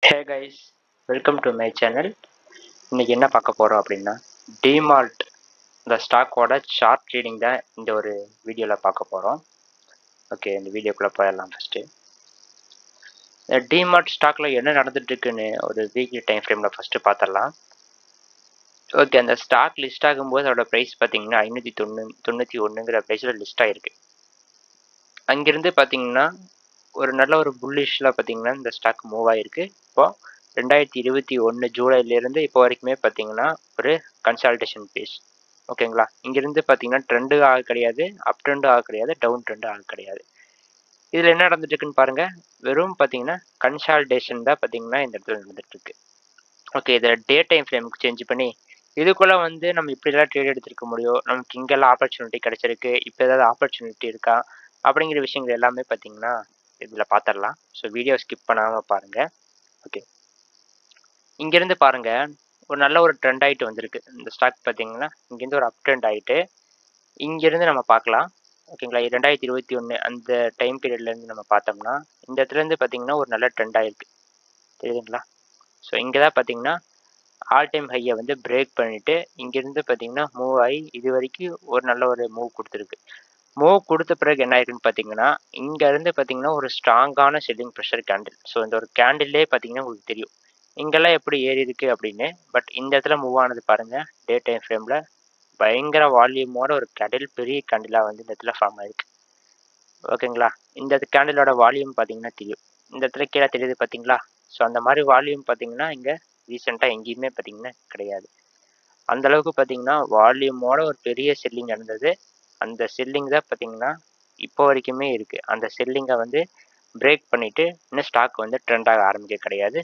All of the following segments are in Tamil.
Hey guys, welcome to my channel. இன்னைக்கு என்ன பார்க்க போகிறோம் அப்படின்னா, டிமால்ட் இந்த ஸ்டாக்கோட ஷார்ட் ட்ரேடிங் தான் இந்த ஒரு வீடியோவில் பார்க்க போகிறோம். ஓகே, இந்த வீடியோக்குள்ளே போயிடலாம். ஃபஸ்ட்டு இந்த டிமார்ட் ஸ்டாக்கில் என்ன நடந்துட்டு இருக்குன்னு ஒரு வீக்லி டைம் ஃப்ரேமில் ஃபஸ்ட்டு பார்த்துடலாம். ஓகே, அந்த ஸ்டாக் லிஸ்ட் ஆகும்போது அதோட ப்ரைஸ் பார்த்தீங்கன்னா 591ங்கிற ப்ரைஸில் லிஸ்ட் ஆகிருக்கு. அங்கேருந்து பார்த்தீங்கன்னா ஒரு நல்ல ஒரு புல்லிஷில் பார்த்தீங்கன்னா இந்த ஸ்டாக் மூவ் ஆகிருக்கு. இப்போது 2021 ஜூலைலேருந்து இப்போ வரைக்குமே பார்த்தீங்கன்னா ஒரு கன்சால்டேஷன் பேஸ். ஓகேங்களா, இங்கேருந்து பார்த்தீங்கன்னா ட்ரெண்டு ஆக கிடையாது, அப் ட்ரெண்டு ஆக கிடையாது, டவுன் ட்ரெண்டு ஆக கிடையாது. இதில் என்ன நடந்துட்டு இருக்குன்னு பாருங்கள். வெறும் பார்த்தீங்கன்னா கன்சால்டேஷன் தான் பார்த்தீங்கன்னா இந்த இடத்துல நடந்துட்டு இருக்கு. ஓகே, இதில் டே டைம் ஃப்ரேமுக்கு சேஞ்ச் பண்ணி இதுக்குள்ளே வந்து நம்ம இப்படிலாம் ட்ரேட் எடுத்துருக்க முடியும், நமக்கு இங்கெல்லாம் ஆப்பர்ச்சுனிட்டி கிடச்சிருக்கு, இப்போ ஏதாவது ஆப்பர்ச்சுனிட்டி இருக்கா அப்படிங்கிற விஷயங்கள் எல்லாமே பார்த்தீங்கன்னா இதில் பார்த்துடலாம். ஸோ வீடியோ ஸ்கிப் பண்ணாமல் பாருங்கள். ஓகே, இங்கேருந்து பாருங்கள், ஒரு நல்ல ஒரு ட்ரெண்ட் ஆகிட்டு வந்திருக்கு இந்த ஸ்டாக். பார்த்தீங்கன்னா இங்கேருந்து ஒரு அப் ட்ரெண்ட் ஆகிட்டு இங்கேருந்து நம்ம பார்க்கலாம். ஓகேங்களா, 2021 அந்த டைம் பீரியட்லேருந்து நம்ம பார்த்தோம்னா இந்த இடத்துலேருந்து பார்த்தீங்கன்னா ஒரு நல்ல ட்ரெண்ட் ஆகிருக்கு, தெரியுதுங்களா? ஸோ இங்கே தான் பார்த்தீங்கன்னா ஆல் டைம் ஹையை வந்து பிரேக் பண்ணிவிட்டு இங்கேருந்து பார்த்தீங்கன்னா மூவ் ஆகி இது வரைக்கும் ஒரு நல்ல ஒரு மூவ் கொடுத்துருக்கு. மூவ் கொடுத்த பிறகு என்ன ஆயிருக்குன்னு பார்த்தீங்கன்னா இங்கேருந்து பார்த்தீங்கன்னா ஒரு ஸ்ட்ராங்கான செல்லிங் ப்ரெஷர் கேண்டில். ஸோ இந்த ஒரு கேண்டில்லே பார்த்தீங்கன்னா உங்களுக்கு தெரியும் இங்கெல்லாம் எப்படி ஏறி இருக்கு அப்படின்னு. பட் இந்த இடத்துல மூவ் ஆனது பாருங்கள், டே டைம் ஃப்ரேமில் பயங்கர வால்யூமோட ஒரு கேண்டில், பெரிய கேண்டிலாக வந்து இந்த இடத்துல ஃபார்ம் ஆயிருக்கு. ஓகேங்களா, இந்த கேண்டிலோட வால்யூம் பார்த்தீங்கன்னா தெரியும், இந்த இடத்துல கீழே தெரியுது பார்த்தீங்களா? ஸோ அந்த மாதிரி வால்யூம் பார்த்தீங்கன்னா இங்கே ரீசெண்டாக எங்கேயுமே பார்த்தீங்கன்னா கிடையாது. அந்தளவுக்கு பார்த்தீங்கன்னா வால்யூமோட ஒரு பெரிய செல்லிங் நடந்தது. அந்த செல்லிங் தான் பார்த்தீங்கன்னா இப்போ வரைக்குமே இருக்குது. அந்த செல்லிங்கை வந்து பிரேக் பண்ணிவிட்டு இன்னும் ஸ்டாக் வந்து ட்ரெண்ட் ஆக ஆரம்பிக்க கிடையாது.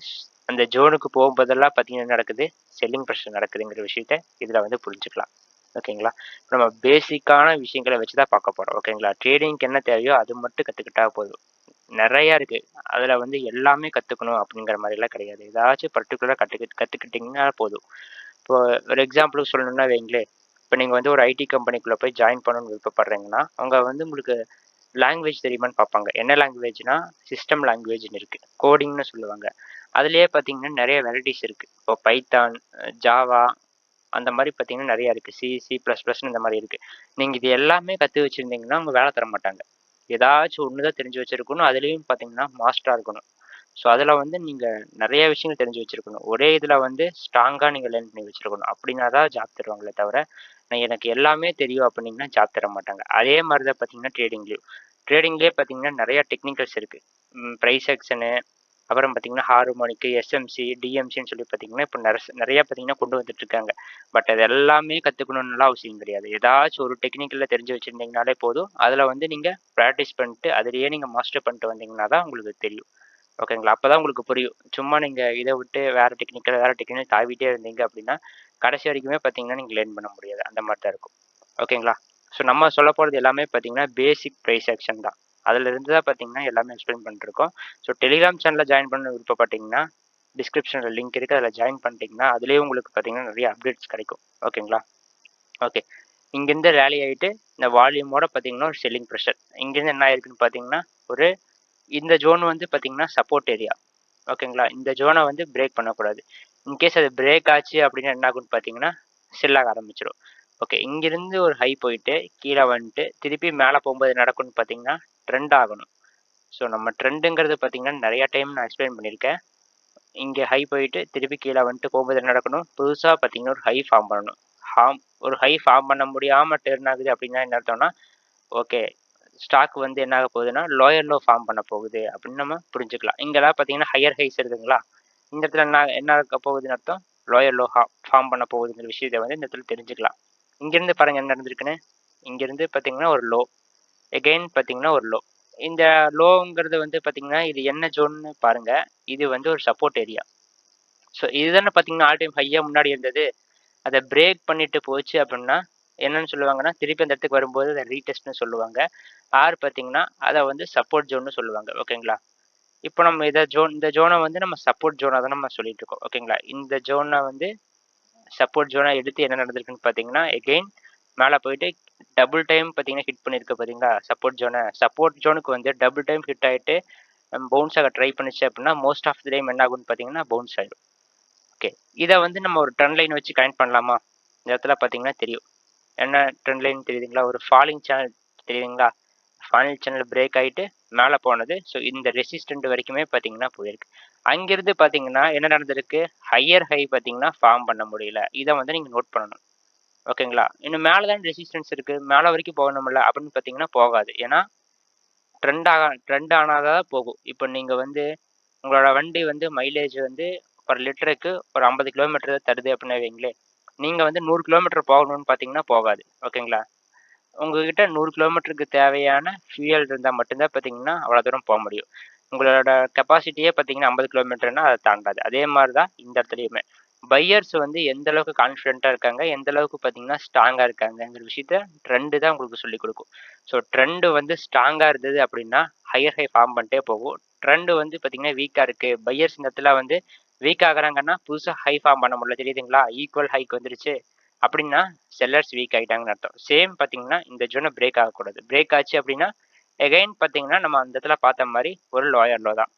அந்த ஜோனுக்கு போகும்போதெல்லாம் பார்த்தீங்கன்னா நடக்குது, செல்லிங் ப்ரெஷர் நடக்குதுங்கிற விஷயத்த இதில் வந்து புரிஞ்சுக்கலாம். ஓகேங்களா, நம்ம பேசிக்கான விஷயங்களை வச்சு தான் பார்க்க போகிறோம். ஓகேங்களா, ட்ரேடிங்க்கு என்ன தேவையோ அது மட்டும் கற்றுக்கிட்டா போதும். நிறையா இருக்குது, அதில் வந்து எல்லாமே கற்றுக்கணும் அப்படிங்கிற மாதிரிலாம் கிடையாது. ஏதாச்சும் பர்டிகுலராக கற்றுக்கிட்டிங்கன்னா போதும். இப்போ ஒரு எக்ஸாம்பிளுக்கு சொல்லணும்னா வைங்களேன், இப்போ நீங்கள் வந்து ஒரு ஐடி கம்பெனிக்குள்ளே போய் ஜாயின் பண்ணணும்னு விருப்பப்படுறீங்கன்னா அவங்க வந்து உங்களுக்கு லாங்குவேஜ் தெரியுமான்னு பார்ப்பாங்க. என்ன லாங்குவேஜ்னா சிஸ்டம் லாங்குவேஜ்னு இருக்குது, கோடிங்னு சொல்லுவாங்க. அதுலேயே பார்த்தீங்கன்னா நிறைய வெரைட்டிஸ் இருக்குது. இப்போ பைத்தான், ஜாவா அந்த மாதிரி பார்த்தீங்கன்னா நிறையா இருக்குது. சி++ன்னு இந்த மாதிரி இருக்குது. நீங்கள் இது எல்லாமே கற்று வச்சுருந்தீங்கன்னா அவங்க வேலை தர மாட்டாங்க. ஏதாச்சும் ஒன்று தான் தெரிஞ்சு வச்சுருக்கணும், அதுலேயும் பார்த்தீங்கன்னா மாஸ்டராக இருக்கணும். ஸோ அதில் வந்து நீங்கள் நிறைய விஷயங்கள் தெரிஞ்சு வச்சுருக்கணும். ஒரே இதில் வந்து ஸ்ட்ராங்காக நீங்கள் லேர்ன் பண்ணி வச்சுருக்கணும். அப்படின்னா தான் ஜாப் தருவாங்களே தவிர நான் எனக்கு எல்லாமே தெரியும் அப்படின்னீங்கன்னா ஜாப் தர மாட்டாங்க. அதே மாதிரி தான் பார்த்தீங்கன்னா ட்ரேடிங்லேயே பார்த்தீங்கன்னா நிறையா டெக்னிக்கல்ஸ் இருக்குது. ப்ரைஸ் ஆக்ஷனு, அப்புறம் பார்த்தீங்கன்னா ஹார்மோனிக்கு, எஸ்எம்சி, டிஎம்சின்னு சொல்லி பார்த்தீங்கன்னா இப்போ நிறையா பார்த்தீங்கன்னா கொண்டு வந்துட்டுருக்காங்க. பட் அது எல்லாமே கற்றுக்கணுன்னுலாம் அவசியம் கிடையாது. ஏதாச்சும் ஒரு டெக்னிக்கலில் தெரிஞ்சு வச்சுருந்தீங்கனாலே போதும். அதில் வந்து நீங்கள் ப்ராக்டிஸ் பண்ணிட்டு அதிலேயே நீங்கள் மாஸ்டர் பண்ணிட்டு வந்தீங்கன்னா தான் உங்களுக்கு தெரியும். ஓகேங்களா, அப்போ தான் உங்களுக்கு புரியும். சும்மா நீங்கள் இதை விட்டு வேறு டெக்னிக்கல் தாவிட்டே இருந்தீங்க அப்படின்னா கடைசி வரைக்குமே பார்த்தீங்கன்னா நீங்கள் லேர்ன் பண்ண முடியாது. அந்த மாதிரி தான் இருக்கும். ஓகேங்களா, ஸோ நம்ம சொல்ல போகிறது எல்லாமே பார்த்தீங்கன்னா பேசிக் ப்ரைஸ் ஆக்ஷன் தான். அதிலிருந்து தான் பார்த்தீங்கன்னா எல்லாமே எக்ஸ்பிளைன் பண்ணிட்டுருக்கோம். ஸோ டெலிகிராம் சேனலில் ஜாயின் பண்ண விருப்பப்பட்டீங்கன்னா டிஸ்கிரிப்ஷனில் லிங்க் இருக்குது, அதில் ஜாயின் பண்ணிட்டீங்கன்னா அதுலேயே உங்களுக்கு பார்த்தீங்கன்னா நிறைய அப்டேட்ஸ் கிடைக்கும். ஓகேங்களா, ஓகே. இங்கேருந்து ரேலி ஆகிட்டு இந்த வால்யூமோட பார்த்தீங்கன்னா ஒரு செல்லிங் ப்ரெஷர் இங்கேருந்து என்ன ஆயிருக்குன்னு பார்த்தீங்கன்னா ஒரு இந்த ஜோன் வந்து பார்த்தீங்கன்னா சப்போர்ட் ஏரியா. ஓகேங்களா, இந்த ஜோனை வந்து பிரேக் பண்ணக்கூடாது. இன்கேஸ் அது பிரேக் ஆச்சு அப்படின்னா என்ன ஆகுன்னு பார்த்தீங்கன்னா செல்லாக ஆரம்பிச்சிடும். ஓகே, இங்கிருந்து ஒரு ஹை போயிட்டு கீழே வந்துட்டு திருப்பி மேலே போகும்போது நடக்கும்னு பார்த்தீங்கன்னா ட்ரெண்ட் ஆகணும். ஸோ நம்ம ட்ரெண்டுங்கிறது பார்த்தீங்கன்னா நிறையா டைம் நான் எக்ஸ்பிளைன் பண்ணியிருக்கேன். இங்கே ஹை போயிட்டு திருப்பி கீழே வந்துட்டு போகும்போது என்ன நடக்கணும், புதுசாக பார்த்தீங்கன்னா ஒரு ஹை ஃபார்ம் பண்ணணும். ஒரு ஹை ஃபார்ம் பண்ண முடியாமல் டர்ன் ஆகுது அப்படின்னா என்ன அர்த்தம்னா ஓகே, ஸ்டாக் வந்து என்ன ஆக போகுதுன்னா லோயர் லோ ஃபார்ம் பண்ண போகுது அப்படின்னு நம்ம புரிஞ்சுக்கலாம். இங்கெல்லாம் பார்த்தீங்கன்னா ஹையர் ஹைஸ் இருக்குங்களா, இந்த இடத்துல என்ன ஆக போகுதுன்னு அர்த்தம், லோயர் லோ ஃபார்ம் பண்ண போகுதுங்கிற விஷயத்தை வந்து இந்த இடத்துல தெரிஞ்சுக்கலாம். இங்கேருந்து பாருங்கள் என்ன நடந்திருக்குன்னு. இங்கேருந்து பார்த்தீங்கன்னா ஒரு லோ, எகெயின் பார்த்தீங்கன்னா ஒரு லோ. இந்த லோங்கிறது வந்து பார்த்தீங்கன்னா இது என்ன ஜோன்னு பாருங்கள், இது வந்து ஒரு சப்போர்ட் ஏரியா. ஸோ இதுதானே பார்த்தீங்கன்னா ஆல் டைம் ஹையாக முன்னாடி இருந்தது. அதை பிரேக் பண்ணிட்டு போச்சு அப்படின்னா என்னன்னு சொல்லுவாங்கன்னா திருப்பி அந்த இடத்துக்கு வரும்போது அதை ரீடெஸ்ட்னு சொல்லுவாங்க. ஆர் பார்த்தீங்கன்னா அதை வந்து சப்போர்ட் ஜோன்னு சொல்லுவாங்க. ஓகேங்களா, இப்போ நம்ம இந்த ஜோனை வந்து நம்ம சப்போர்ட் ஜோனாக தான் நம்ம சொல்லிட்டு இருக்கோம். ஓகேங்களா, இந்த ஜோனை வந்து சப்போர்ட் ஜோனை எடுத்து என்ன நடந்திருக்குன்னு பார்த்தீங்கன்னா எகெயின் மேலே போயிட்டு டபுள் டைம் பார்த்தீங்கன்னா ஹிட் பண்ணியிருக்கு பார்த்தீங்களா சப்போர்ட் ஜோனுக்கு வந்து டபுள் டைம் ஹிட் ஆகிட்டு பவுன்ஸ் ஆக ட்ரை பண்ணுச்சு அப்படின்னா மோஸ்ட் ஆஃப் த டைம் என்ன ஆகும்னு பார்த்தீங்கன்னா பவுன்ஸ் ஆயிடும். ஓகே, இதை வந்து நம்ம ஒரு ட்ரெண்ட் லைன் வச்சு கனெக்ட் பண்ணலாமா? இந்த இடத்துல பார்த்தீங்கன்னா தெரியும். என்ன ட்ரெண்ட் லைன் தெரியுதுங்களா? ஒரு ஃபாலிங் சேனல் தெரியுதுங்களா? ஃபாலிங் சேனல் பிரேக் ஆகிட்டு மேலே போனது. ஸோ இந்த ரெசிஸ்டன்ட் வரைக்குமே பார்த்தீங்கன்னா போயிருக்கு. அங்கிருந்து பார்த்தீங்கன்னா என்ன நடந்திருக்கு? ஹையர் ஹை பார்த்தீங்கன்னா ஃபார்ம் பண்ண முடியல. இதை வந்து நீங்கள் நோட் பண்ணணும். ஓகேங்களா? இன்னும் மேலே தான் ரெசிஸ்டன்ஸ் இருக்குது, மேலே வரைக்கும் போகணும்ல அப்படின்னு பார்த்தீங்கன்னா போகாது. ஏன்னா ட்ரெண்ட் ஆனால் தான் போகும். இப்போ நீங்கள் வந்து உங்களோட வண்டி வந்து மைலேஜ் வந்து ஒரு லிட்டருக்கு ஒரு 50 கிலோமீட்டர் தருது அப்படின்னு வைங்களேன். நீங்கள் வந்து 100 கிலோமீட்டர் போகணும்னு பார்த்தீங்கன்னா போகாது. ஓகேங்களா? உங்ககிட்ட 100 கிலோமீட்டருக்கு தேவையான ஃபியூயல் இருந்தால் மட்டும்தான் பார்த்தீங்கன்னா அவ்வளோ தூரம் போக முடியும். உங்களோட கெப்பாசிட்டியே பார்த்தீங்கன்னா 50 கிலோமீட்டர்னா அதை தாண்டாது. அதே மாதிரி தான் இந்த இடத்துலையுமே பையர்ஸ் வந்து எந்த அளவுக்கு கான்ஃபிடென்ட்டாக இருக்காங்க, எந்த அளவுக்கு பார்த்தீங்கன்னா ஸ்ட்ராங்காக இருக்காங்கங்கிற விஷயத்த ட்ரெண்டு தான் உங்களுக்கு சொல்லிக் கொடுக்கும். ஸோ ட்ரெண்டு வந்து ஸ்ட்ராங்காக இருந்தது அப்படின்னா ஹையர் ஹை ஃபார்ம் பண்ணிட்டே போகும். ட்ரெண்டு வந்து பார்த்தீங்கன்னா வீக்காக இருக்குது, பையர்ஸ் இந்த இடத்துல வந்து வீக் ஆகுறாங்கன்னா புதுசாக ஹை ஃபார்ம் பண்ண முடியல, தெரியுதுங்களா? ஈக்குவல் ஹைக்கு வந்துருச்சு அப்படின்னா செல்லர்ஸ் வீக் ஆகிட்டாங்கன்னு அர்த்தம். சேம் பார்த்தீங்கன்னா இந்த ஜோனை பிரேக் ஆகக்கூடாது. பிரேக் ஆச்சு அப்படின்னா எகைன் பார்த்தீங்கன்னா நம்ம அந்த இடத்துல பார்த்த மாதிரி ஒரு லோயர் லோ தான்.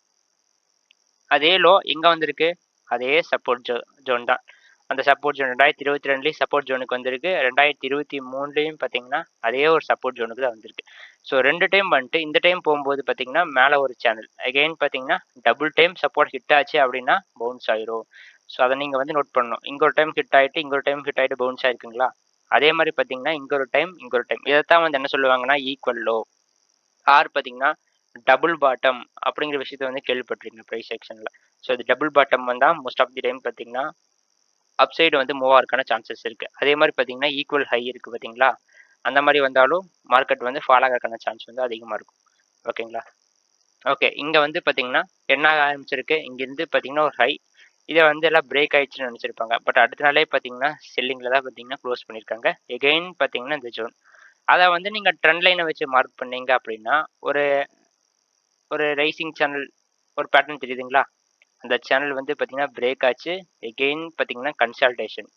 அதே லோ எங்கே வந்திருக்கு? அதே சப்போர்ட் ஜோன் தான். அந்த சப்போர்ட் ஜோன் 2022 சப்போர்ட் ஜோனுக்கு வந்திருக்கு. 2023 பார்த்தீங்கன்னா அதே ஒரு சப்போர்ட் ஜோனுக்கு தான் வந்திருக்கு. ஸோ 2 டைம் வந்துட்டு இந்த டைம் போகும்போது பார்த்தீங்கன்னா மேலே ஒரு சேனல் எகைன் பார்த்தீங்கன்னா டபுள் டைம் சப்போர்ட் ஹிட் ஆச்சு அப்படின்னா பவுன்ஸ் ஆயிரும். ஸோ அதை நீங்கள் வந்து நோட் பண்ணணும். இங்கே ஒரு டைம் ஹிட் ஆகிட்டு இங்கே ஒரு டைம் ஹிட் ஆகிட்டு பவுன்ஸ் ஆயிருக்குங்களா? அதே மாதிரி பார்த்தீங்கன்னா இங்கே ஒரு டைம் இங்கே ஒரு டைம் இதைத்தான் வந்து என்ன சொல்லுவாங்கன்னா ஈக்குவல் லோ ஆர் பார்த்தீங்கன்னா டபுள் பாட்டம் அப்படிங்கிற விஷயத்த வந்து கேள்விப்பட்டிருக்கீங்க ப்ரைஸ் செக்ஷனில். ஸோ இது டபுள் பாட்டம் வந்தால் மோஸ்ட் ஆஃப் தி டைம் பார்த்தீங்கன்னா அப்சைடு வந்து மூவ் ஆகிறதுக்கான சான்சஸ் இருக்குது. அதே மாதிரி பார்த்தீங்கன்னா ஈக்குவல் ஹை இருக்குது பார்த்தீங்களா? அந்த மாதிரி வந்தாலும் மார்க்கெட் வந்து ஃபால் ஆகிறதுக்கான சான்ஸ் வந்து அதிகமாக இருக்கும். ஓகேங்களா? ஓகே, இங்கே வந்து பார்த்தீங்கன்னா என்ன ஆரம்பிச்சிருக்கு? இங்கேருந்து பார்த்தீங்கன்னா ஒரு ஹை, இதை வந்து எல்லாம் பிரேக் ஆயிடுச்சுன்னு நினச்சிருப்பாங்க. பட் அடுத்த நாளே பார்த்தீங்கன்னா செல்லிங்கில் தான் பார்த்தீங்கன்னா க்ளோஸ் பண்ணியிருக்காங்க. எகெயின் பார்த்தீங்கன்னா இந்த ஜோன் அதை வந்து நீங்கள் ட்ரெண்ட் லைனை வச்சு மார்க் பண்ணீங்க அப்படின்னா ஒரு ஒரு ரைசிங் சேனல் ஒரு பேட்டர்ன் தெரியுதுங்களா? அந்த சேனல் வந்து பார்த்தீங்கன்னா பிரேக் ஆச்சு. எகெயின் பார்த்தீங்கன்னா கன்சால்டேஷன்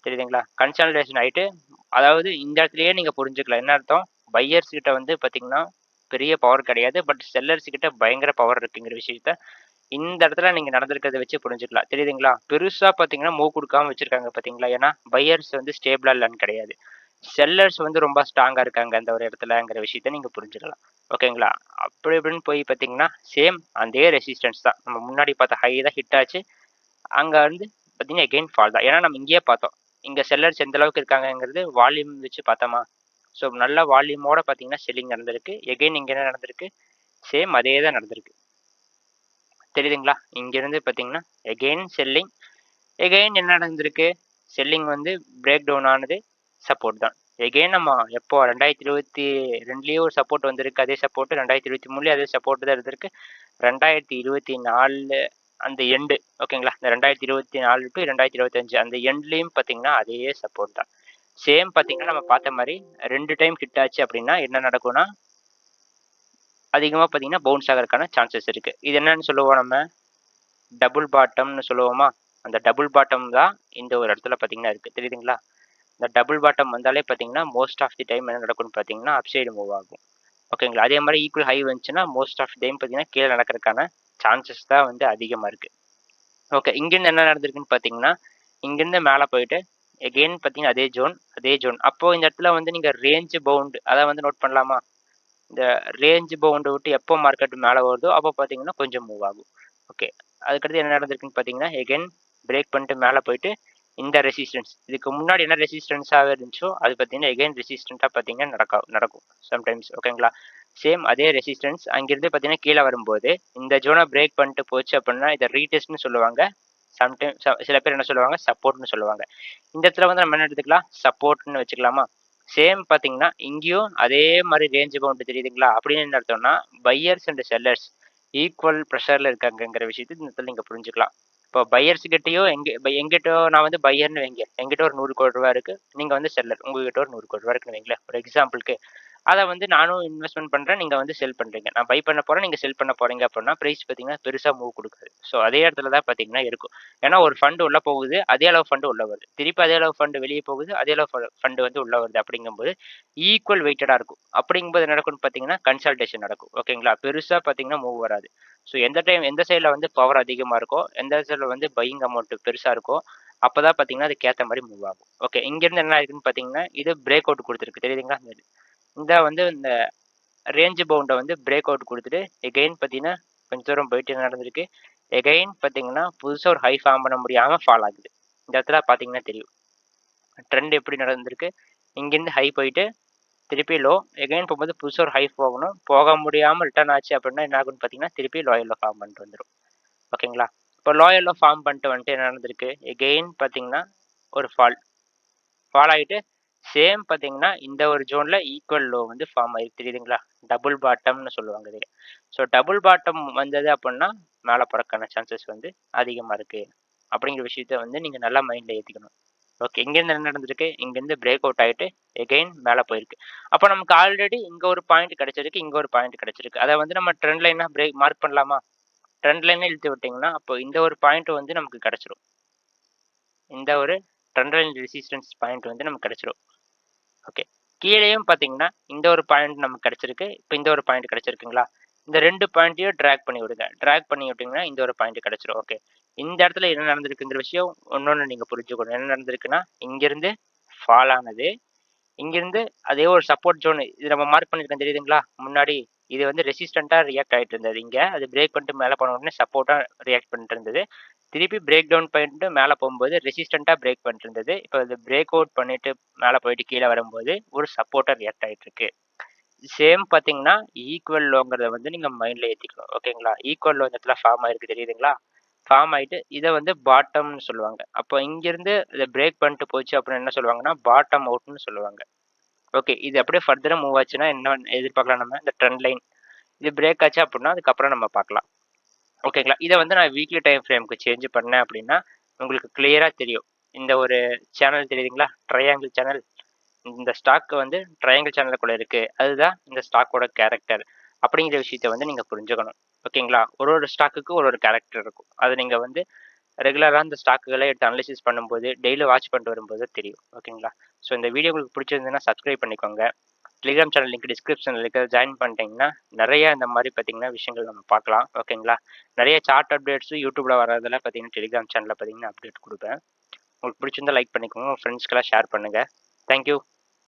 தெரியுதுங்களா? கன்சால்டேஷன் ஆகிட்டு அதாவது இந்த இடத்துலயே நீங்கள் புரிஞ்சுக்கலாம். என்ன அர்த்தம்? பையர்ஸ் கிட்ட வந்து பார்த்தீங்கன்னா பெரிய பவர் கிடையாது. பட் செல்லர்ஸ் கிட்ட பயங்கர பவர் இருக்குங்கிற விஷயத்த இந்த இடத்துல நீங்கள் நடந்திருக்கிறத வச்சு புரிஞ்சுக்கலாம். தெரியுதுங்களா? பெருசாக பார்த்தீங்கன்னா மூவ் கொடுக்காம வச்சுருக்காங்க பார்த்தீங்களா? ஏன்னா பையர்ஸ் வந்து ஸ்டேபிளாக இல்லைன்னு கிடையாது. செல்லர்ஸ் வந்து ரொம்ப ஸ்ட்ராங்காக இருக்காங்க அந்த ஒரு இடத்துலங்கிற விஷயத்த நீங்கள் புரிஞ்சுக்கலாம். ஓகேங்களா? அப்படி இப்படின்னு போய் பார்த்தீங்கன்னா சேம் அதே ரெசிஸ்டன்ஸ் தான். நம்ம முன்னாடி பார்த்த ஹை தான் ஹிட் ஆச்சு. அங்கே வந்து பார்த்தீங்கன்னா எகெயின் ஃபால் தான். ஏன்னா நம்ம இங்கேயே பார்த்தோம். இங்கே செல்லர்ஸ் எந்த அளவுக்கு இருக்காங்கங்கிறது வால்யூம் வச்சு பார்த்தோமா? ஸோ நல்ல வால்யூமோட பார்த்தீங்கன்னா செல்லிங் நடந்திருக்கு. எகெயின் இங்கே என்ன நடந்திருக்கு? சேம் அதே தான் நடந்திருக்கு. தெரியுதுங்களா? இங்கேருந்து பார்த்தீங்கன்னா எகெயின் செல்லிங். எகெயின் என்ன நடந்திருக்கு? செல்லிங் வந்து பிரேக் டவுன் ஆனது சப்போர்ட் தான். எகெயின் நம்ம எப்போ 2022 ஒரு சப்போர்ட் வந்திருக்கு. அதே சப்போர்ட் 2023 அதே சப்போர்ட் தான் இருந்திருக்கு. 2024 அந்த எண்டு ஓகேங்களா? இந்த 2024 டு 2025 அந்த எண்ட்லேயும் பார்த்தீங்கன்னா அதே சப்போர்ட் தான். சேம் பார்த்தீங்கன்னா நம்ம பார்த்த மாதிரி 2 டைம் ஹிட் ஆச்சு அப்படின்னா என்ன நடக்கும்னா அதிகமாக பார்த்தீங்கன்னா பவுன்ஸ் ஆகிறதுக்கான சான்சஸ் இருக்குது. இது என்னன்னு சொல்லுவோம் நம்ம? டபுள் பாட்டம்னு சொல்லுவோமா? அந்த டபுள் பாட்டம் தான் இந்த ஒரு இடத்துல பார்த்தீங்கன்னா இருக்குது. தெரியுதுங்களா? இந்த டபுள் பாட்டம் வந்தாலே பார்த்தீங்கன்னா மோஸ்ட் ஆஃப் தி டைம் என்ன நடக்கும்னு பார்த்தீங்கன்னா அப்சைடு மூவ் ஆகும். ஓகேங்களா? அதே மாதிரி ஈக்குவல் ஹை வந்துச்சுன்னா மோஸ்ட் ஆஃப் தி டைம் பார்த்தீங்கன்னா கீழே நடக்கிறதுக்கான சான்சஸ் தான் வந்து அதிகமாக இருக்குது. ஓகே, இங்கேருந்து என்ன நடந்திருக்குன்னு பார்த்தீங்கன்னா இங்கேருந்து மேலே போயிட்டு எகெயின் பார்த்தீங்கன்னா அதே ஜோன். அப்போது இந்த இடத்துல வந்து நீங்கள் ரேஞ்ச் பவுண்டு அதை வந்து நோட் பண்ணலாமா? இந்த ரேஞ்ச் பவுண்டை விட்டு எப்போ மார்க்கெட் மேலே வருதோ அப்போ பார்த்தீங்கன்னா கொஞ்சம் மூவ் ஆகும். ஓகே, அதுக்கடுத்து என்ன நடந்திருக்குன்னு பார்த்தீங்கன்னா எகெயின் பிரேக் பண்ணிட்டு மேலே போயிட்டு இந்த ரெசிஸ்டன்ஸ் இதுக்கு முன்னாடி என்ன ரெசிஸ்டன்ஸாக இருந்துச்சோ அது பார்த்தீங்கன்னா எகெயின் ரெசிஸ்டண்ட்டாக பார்த்தீங்கன்னா நடக்கும் சம்டைம்ஸ். ஓகேங்களா? சேம் அதே ரெசிஸ்டன்ஸ் அங்கிருந்து பார்த்தீங்கன்னா கீழே வரும்போது இந்த ஜோனை பிரேக் பண்ணிட்டு போச்சு அப்படின்னா இதை ரீடெஸ்ட்னு சொல்லுவாங்க. சம்டைம் சில பேர் என்ன சொல்லுவாங்க? சப்போர்ட்னு சொல்லுவாங்க. இந்த இடத்துல வந்து நம்ம என்ன எடுத்துக்கலாம்? சப்போர்ட்னு வச்சுக்கலாமா? சேம் பார்த்தீங்கன்னா இங்கேயும் அதே மாதிரி ரேஞ்ச் பவுண்ட் தெரியுதுங்களா? அப்படின்னு என்ன அர்த்தம்னா பையர்ஸ் அண்ட் செல்லர்ஸ் ஈக்குவல் ப்ரெஷரில் இருக்காங்கங்கிற விஷயத்தை இந்த இடத்துல நீங்கள் புரிஞ்சுக்கலாம். இப்போ பையர்ஸ் கிட்டேயோ எங்கிட்டோ நான் வந்து பையர்னு வைங்க, எங்கிட்ட ஒரு 100 கோடி ரூபா இருக்குது, நீங்கள் வந்து செல்லர் உங்ககிட்ட ஒரு 100 கோடி ரூபா இருக்குன்னு வைங்களேன் ஒரு எக்ஸாம்பிளுக்கு. அத வந்து நானும் இன்வெஸ்ட்மென்ட் பண்றேன். நீங்க வந்து செல் பண்றீங்க. நான் பை பண்ண போறேன். நீங்க செல் பண்ண போறீங்க அப்புட்ன்னா, பிரைஸ் பார்த்தீங்கன்னா, பெருசா மூவ் குடுக்காது. ஸோ அதே இடத்துல தான் பார்த்தீங்கன்னா இருக்கும். ஏன்னா ஒரு ஃபண்ட் உள்ள போகுது. அதே அளவு ஃபண்ட் உள்ள வருது. திருப்பி அதே அளவு ஃபண்ட் வெளிய போகுது. அதே அளவு ஃபண்ட் வந்து உள்ள வருது. அப்படிங்கும்போது ஈக்குவல் வெயிட்டடா இருக்கும். அப்படிங்கும்போது என்ன நடக்கும்னு பார்த்தீங்கன்னா, கன்சால்டேஷன் நடக்கும். ஓகேங்களா? பெருசா பார்த்தீங்கன்னா மூவ் வராது. ஸோ எந்த சைட்ல வந்து பவர் அதிகமா இருக்கோ, எந்த சைட்ல வந்து பையிங் அமௌண்ட் பெருசா இருக்கோ, அப்பதான் பார்த்தீங்கன்னா, அதுக்கு ஏத்த மாரி மூவ் ஆகும். ஓகே. இங்கருந்து என்ன ஆயிருக்குன்னு பார்த்தீங்கன்னா, இது பிரேக் அவுட் குடுத்திருக்கு. தெரியுதுங்களா? இந்த ரேஞ்ச் பவுண்ட வந்து பிரேக் அவுட் குடுத்துட்டு, எகைன் பார்த்தீங்கன்னா, கொஞ்ச தூரம் போயிட்டு என்ன நடந்திருக்கு, எகைன் பார்த்தீங்கன்னா, புதுசா ஒரு ஹை ஃபார்ம் பண்ண முடியாம ஃபால் ஆகுது. இந்த இடத்துல பார்த்தீங்கன்னா தெரியும். ட்ரெண்ட் எப்படி நடந்திருக்கு, இங்கேருந்து ஹை போயிட்டு, திருப்பி லோ, எகைன் போகும்போது புதுசா ஒரு ஹை போகணும். போக முடியாம ரிட்டர்ன் ஆச்சு அப்படின்னா என்ன ஆகும்ன்னு பார்த்தீங்கன்னா, திருப்பி லோயர்ல ஃபார்ம் பண்ணிட்டு வந்துரும். ஓகேங்களா? இப்போ லோயர்ல ஃபார்ம் பண்ணிட்டு வந்துட்டு என்ன நடந்திருக்கு, எகைன் பார்த்தீங்கன்னா, ஒரு ஃபால். ஃபாலோ ஆயிட்டு சேம் பார்த்தீங்கன்னா, இந்த ஒரு ஜோன்ல ஈக்குவல் லோ வந்து ஃபார்ம் ஆயிருக்கு தெரியுதுங்களா? டபுள் பாட்டம்னு சொல்லுவாங்க இதைய. ஸோ டபுள் பாட்டம் வந்தது அப்புட்ன்னா, மேல போறதுக்கான சான்சஸ் வந்து அதிகமா இருக்கு. அப்படிங்கிற விஷயத்த வந்து நீங்க நல்லா மைண்ட்ல ஏத்திக்கணும். ஓகே. இங்கேருந்து என்ன நடந்திருக்கு? இங்கேருந்து பிரேக் அவுட் ஆயிட்டு எகைன் மேல போயிருக்கு. அப்ப நமக்கு ஆல்ரெடி இங்க ஒரு பாயிண்ட் கிடைச்சிருக்கு. இங்க ஒரு பாயிண்ட் கிடைச்சிருக்கு. அத வந்து நம்ம ட்ரெண்ட் லைனா மார்க் பண்ணலாமா? ட்ரெண்ட் லைன இழுத்து விட்டீங்கன்னா, அப்போ இந்த ஒரு பாயிண்ட் வந்து நமக்கு கிடைச்சிரும். இந்த ஒரு ட்ரெண்ட் லைன் ரெசிஸ்டன்ஸ் பாயிண்ட் வந்து நமக்கு கிடைச்சிரும். ஓகே. கீழேயும் பார்த்தீங்கன்னா, இந்த ஒரு பாயிண்ட் நமக்கு கிடைச்சிருக்கு. இப்ப இந்த ஒரு பாயிண்ட் கிடைச்சிருக்குங்களா? இந்த 2 பாயிண்ட்டையும் டிராக் பண்ணி விடுங்க. டிராக் பண்ணி விட்டீங்கன்னா, இந்த ஒரு பாயிண்ட் கிடைச்சிரும். ஓகே. இந்த இடத்துல என்ன நடந்திருக்குங்கிற விஷயம் இன்னொன்னு நீங்க புரிஞ்சுக்கணும். என்ன நடந்திருக்குன்னா, இங்கிருந்து ஃபால் ஆனது. இங்கிருந்து அதே ஒரு சப்போர்ட் ஜோன் இது நம்ம மார்க் பண்ணியிருக்கோம் தெரியுதுங்களா? முன்னாடி இது வந்து ரெசிஸ்டன்ட்டா ரியாக்ட் ஆயிட்டு இருந்தது இங்க. அது பிரேக் பண்ணிட்டு மேல போன உடனே சப்போர்ட்டா ரியாக்ட் பண்ணிட்டு இருந்தது. திருப்பி பிரேக் டவுன் பண்ணிட்டு மேல போம்போது ரெசிஸ்டன்ட்டா பிரேக் பண்ணிட்டு இருந்தது. இப்ப அது பிரேக் அவுட் பண்ணிட்டு மேல போயிட்டு கீழ வரும்போது ஒரு சப்போர்ட்டா ரியாக்ட் ஆயிட்டு இருக்கு. சேம் பார்த்தீங்கன்னா, ஈக்குவல் லோங்கிறத வந்து நீங்க மைண்ட்ல ஏத்திக்கணும். ஓகேங்களா? ஈக்குவல் லோ இந்த இடத்துல ஃபார்ம் ஆயிருக்கு தெரியுதுங்களா? ஃபார்ம் ஆயிட்டு இத வந்து பாட்டம்னு சொல்லுவாங்க. அப்போ இங்கிருந்து இத பிரேக் பண்ணிட்டு போச்சு அப்புட்ன்னா என்ன சொல்லுவாங்கன்னா, பாட்டம் அவுட்ன்னு சொல்லுவாங்க. ஓகே. இது அப்படியே ஃபர்தரா மூவ் ஆச்சுன்னா என்ன எதிர்பார்க்கலாம் நம்ம? இந்த ட்ரெண்ட் லைன். இது பிரேக் ஆச்சு அப்புட்ன்னா, அதுக்கப்புறம் நம்ம பார்க்கலாம். ஓகேங்களா? இத வந்து நான் வீக்லி டைம் ஃப்ரேம்க்கு சேஞ்ச் பண்ணேன் அப்படின்னா, உங்களுக்கு கிளியரா தெரியும். இந்த ஒரு சேனல் தெரியுதுங்களா? Triangle channel. இந்த ஸ்டாக் வந்து ட்ரையாங்கிள் சேனலுக்குள்ள இருக்கு. அதுதான் இந்த ஸ்டாக்கோட கேரக்டர். அப்படிங்கிற விஷயத்த வந்து நீங்க புரிஞ்சுக்கணும். ஓகேங்களா? ஒரு ஒரு ஸ்டாக்குக்கு ஒரு ஒரு கேரக்டர் இருக்கும். அத நீங்க வந்து ரெகுலரா இந்த ஸ்டாக்குகள எடுத்து அனலைசிஸ் பண்ணும்போது, டெய்லி வாட்ச் பண்ணிட்டு வரும்போது தெரியும். ஓகேங்களா? ஸோ இந்த வீடியோ உங்களுக்கு பிடிச்சிருந்ததுன்னா சப்ஸ்கிரைப் பண்ணிக்கோங்க. டெலிகிராம் சேனல் லிங்க் டிஸ்கிரிப்ஷன்ல இருக்கு. ஜாயின் பண்ணிட்டீங்கன்னா, நெறைய இந்த மாரி பார்த்தீங்கன்னா, விஷயங்கள் நம்ம பார்க்கலாம். ஓகேங்களா? நெறைய சார்ட் அப்டேட்ஸும் யூடியூப்ல வரதெல்லாம் பார்த்தீங்கன்னா, டெலிகிராம் சேனல்ல பார்த்தீங்கன்னா, அப்டேட் குடுப்பேன். உங்களுக்கு பிடிச்சிருந்தா லைக் பண்ணிக்கோங்க. உங்க ஃப்ரெண்ட்ஸ்க்கெல்லாம் ஷேர் பண்ணுங்க. Thank you.